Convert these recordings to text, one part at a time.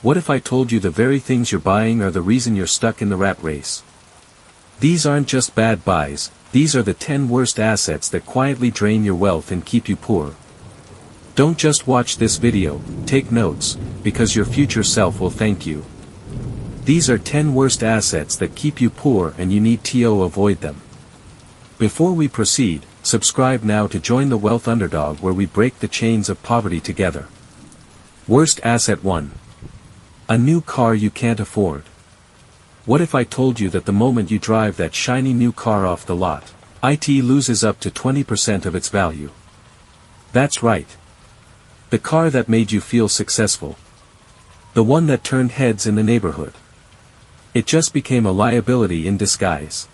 What if I told you the very things you're buying are the reason you're stuck in the rat race? These aren't just bad buys, these are the 10 worst assets that quietly drain your wealth and keep you poor. Don't just watch this video, take notes, because your future self will thank you. These are 10 worst assets that keep you poor and you need to avoid them. Before we proceed, subscribe now to join the Wealth Underdog where we break the chains of poverty together. Worst asset 1. A new car you can't afford. What if I told you that the moment you drive that shiny new car off the lot, it loses up to 20% of its value? That's right. The car that made you feel successful. The one that turned heads in the neighborhood. It just became a liability in disguise.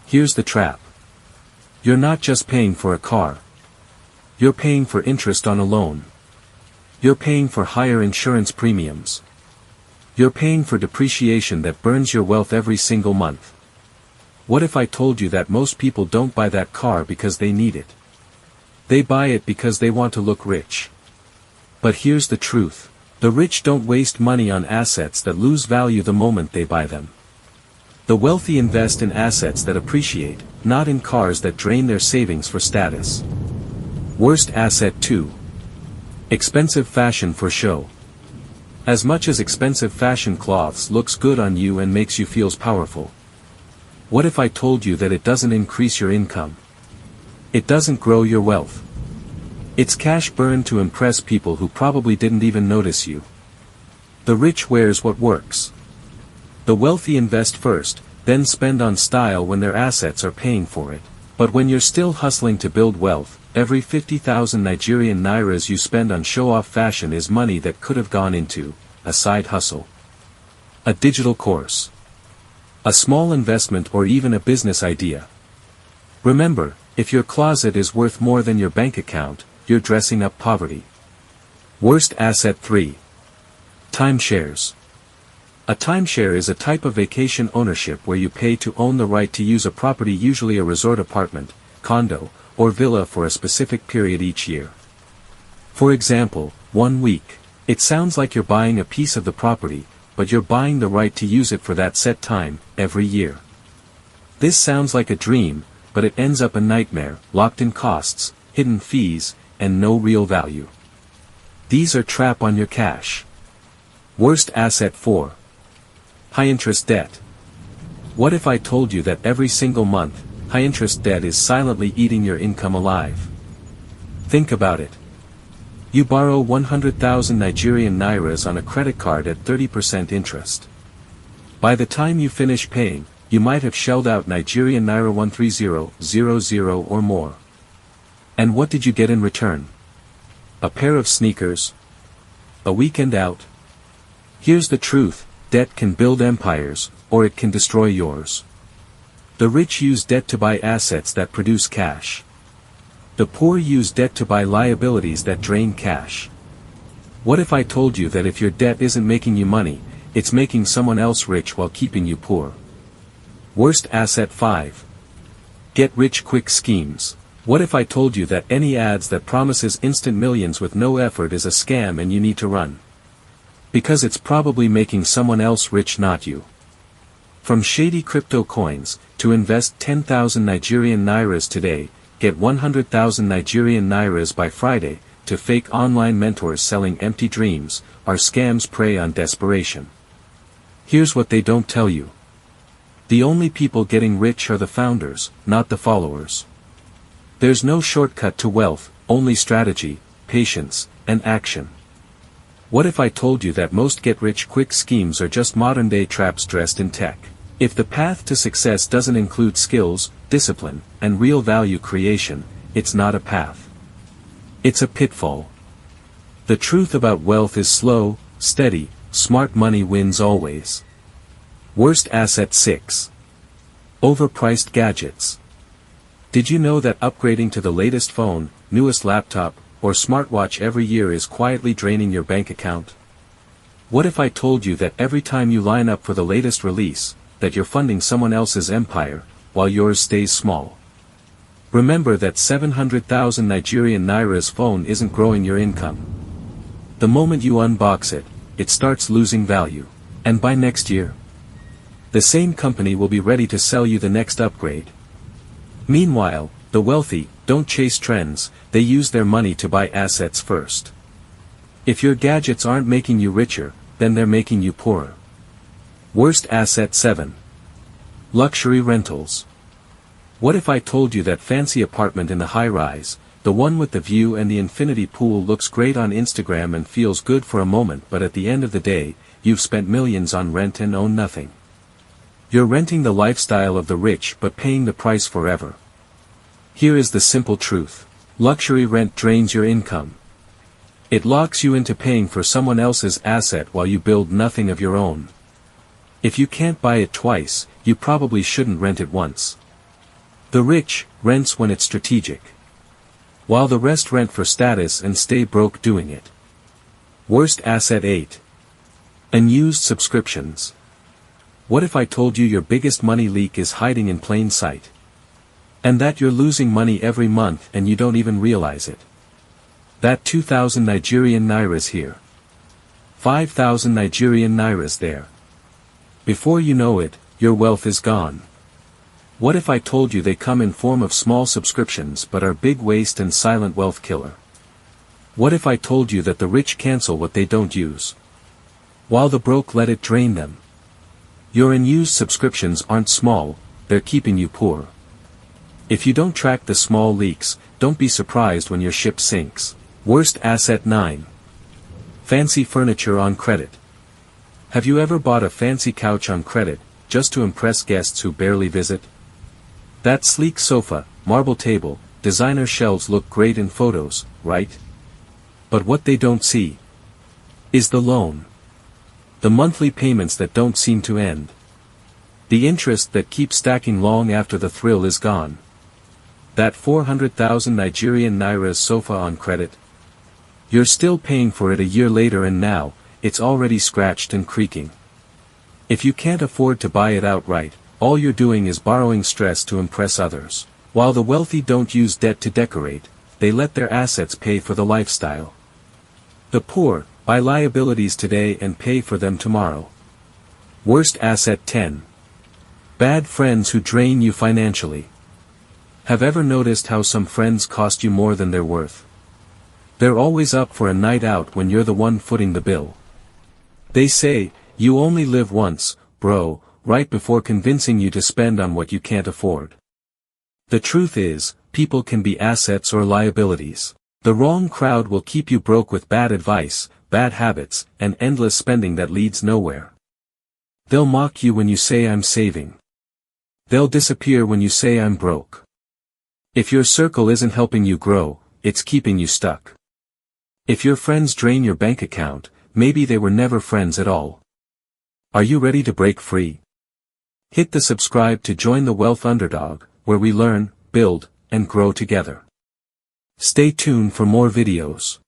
Here's the trap. You're not just paying for a car. You're paying for interest on a loan. You're paying for higher insurance premiums. You're paying for depreciation that burns your wealth every single month. What if I told you that most people don't buy that car because they need it? They buy it because they want to look rich. But here's the truth. The rich don't waste money on assets that lose value the moment they buy them. The wealthy invest in assets that appreciate, not in cars that drain their savings for status. Worst asset 2. Expensive fashion for show. As much as expensive fashion clothes looks good on you and makes you feel powerful. What if I told you that it doesn't increase your income? It doesn't grow your wealth. It's cash burned to impress people who probably didn't even notice you. The rich wears what works. The wealthy invest first, then spend on style when their assets are paying for it. But when you're still hustling to build wealth, every 50,000 Nigerian nairas you spend on show-off fashion is money that could have gone into a side hustle, a digital course, a small investment, or even a business idea. Remember, if your closet is worth more than your bank account, you're dressing up poverty. Worst asset 3. Timeshares. A timeshare is a type of vacation ownership where you pay to own the right to use a property, usually a resort apartment, condo, or villa for a specific period each year. For example, 1 week. It sounds like you're buying a piece of the property, but you're buying the right to use it for that set time, every year. This sounds like a dream, but it ends up a nightmare, locked in costs, hidden fees, and no real value. These are trap on your cash. Worst asset 4. High-interest debt. What if I told you that every single month, high-interest debt is silently eating your income alive? Think about it. You borrow 100,000 Nigerian nairas on a credit card at 30% interest. By the time you finish paying, you might have shelled out Nigerian naira 130,000 or more. And what did you get in return? A pair of sneakers? A weekend out? Here's the truth. Debt can build empires, or it can destroy yours. The rich use debt to buy assets that produce cash. The poor use debt to buy liabilities that drain cash. What if I told you that if your debt isn't making you money, it's making someone else rich while keeping you poor? Worst asset 5. Get rich quick schemes. What if I told you that any ads that promises instant millions with no effort is a scam and you need to run? Because it's probably making someone else rich, not you. From shady crypto coins, to invest 10,000 Nigerian nairas today, get 100,000 Nigerian nairas by Friday, to fake online mentors selling empty dreams, our scams prey on desperation. Here's what they don't tell you. The only people getting rich are the founders, not the followers. There's no shortcut to wealth, only strategy, patience, and action. What if I told you that most get-rich-quick schemes are just modern-day traps dressed in tech? If the path to success doesn't include skills, discipline, and real value creation, it's not a path. It's a pitfall. The truth about wealth is slow, steady, smart money wins always. Worst asset 6. Overpriced gadgets. Did you know that upgrading to the latest phone, newest laptop, or smartwatch every year is quietly draining your bank account? What if I told you that every time you line up for the latest release, that you're funding someone else's empire, while yours stays small? Remember that 700,000 Nigerian naira's phone isn't growing your income. The moment you unbox it, it starts losing value. And by next year, the same company will be ready to sell you the next upgrade. Meanwhile, the wealthy don't chase trends, they use their money to buy assets first. If your gadgets aren't making you richer, then they're making you poorer. Worst asset 7. Luxury rentals. What if I told you that fancy apartment in the high-rise, the one with the view and the infinity pool, looks great on Instagram and feels good for a moment, but at the end of the day, you've spent millions on rent and own nothing? You're renting the lifestyle of the rich but paying the price forever. Here is the simple truth. Luxury rent drains your income. It locks you into paying for someone else's asset while you build nothing of your own. If you can't buy it twice, you probably shouldn't rent it once. The rich rents when it's strategic, while the rest rent for status and stay broke doing it. Worst asset 8. Unused subscriptions. What if I told you your biggest money leak is hiding in plain sight? And that you're losing money every month and you don't even realize it? That 2,000 Nigerian nairas here. 5,000 Nigerian nairas there. Before you know it, your wealth is gone. What if I told you they come in form of small subscriptions but are big waste and silent wealth killer? What if I told you that the rich cancel what they don't use, while the broke let it drain them? Your unused subscriptions aren't small, they're keeping you poor. If you don't track the small leaks, don't be surprised when your ship sinks. Worst asset 9. Fancy furniture on credit. Have you ever bought a fancy couch on credit, just to impress guests who barely visit? That sleek sofa, marble table, designer shelves look great in photos, right? But what they don't see is the loan. The monthly payments that don't seem to end. The interest that keeps stacking long after the thrill is gone. That 400,000 Nigerian nairas sofa on credit. You're still paying for it a year later and now, it's already scratched and creaking. If you can't afford to buy it outright, all you're doing is borrowing stress to impress others. While the wealthy don't use debt to decorate, they let their assets pay for the lifestyle. The poor buy liabilities today and pay for them tomorrow. Worst asset 10. Bad friends who drain you financially. Have ever noticed how some friends cost you more than they're worth? They're always up for a night out when you're the one footing the bill. They say, "You only live once, bro," right before convincing you to spend on what you can't afford. The truth is, people can be assets or liabilities. The wrong crowd will keep you broke with bad advice, bad habits, and endless spending that leads nowhere. They'll mock you when you say "I'm saving." They'll disappear when you say "I'm broke." If your circle isn't helping you grow, it's keeping you stuck. If your friends drain your bank account, maybe they were never friends at all. Are you ready to break free? Hit the subscribe to join the Wealth Underdog, where we learn, build, and grow together. Stay tuned for more videos.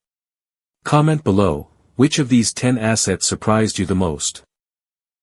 Comment below, which of these 10 assets surprised you the most?